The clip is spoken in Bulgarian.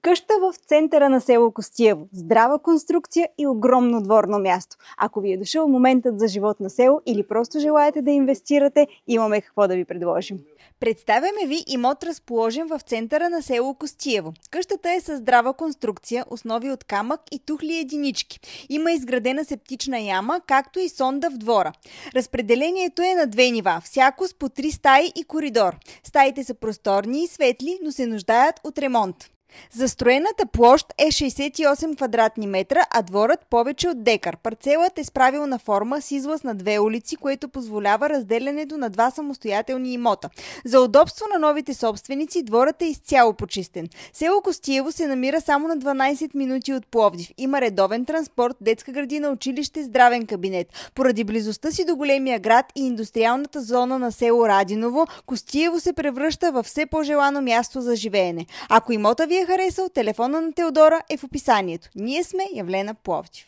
Къща в центъра на село Костиево, здрава конструкция и огромно дворно място. Ако ви е дошъл моментът за живот на село или просто желаете да инвестирате, имаме какво да ви предложим. Представяме ви имот, разположен в центъра на село Костиево. Къщата е със здрава конструкция, основи от камък и тухли единички. Има изградена септична яма, както и сонда в двора. Разпределението е на 2 нива, всяко с по 3 стаи и коридор. Стаите са просторни и светли, но се нуждаят от ремонт. Застроената площ е 68 квадратни метра, а дворът повече от декар. Парцелът е с правилна форма с излаз на 2 улици, което позволява разделянето на 2 самостоятелни имота. За удобство на новите собственици, дворът е изцяло почистен. Село Костиево се намира само на 12 минути от Пловдив. Има редовен транспорт, детска градина, училище, здравен кабинет. Поради близостта си до големия град и индустриалната зона на село Радиново, Костиево се превръща в все по-желано място за живеене. Ако имота ви е харесал, телефона на Теодора е в описанието. Ние сме Явлена, Пловдив.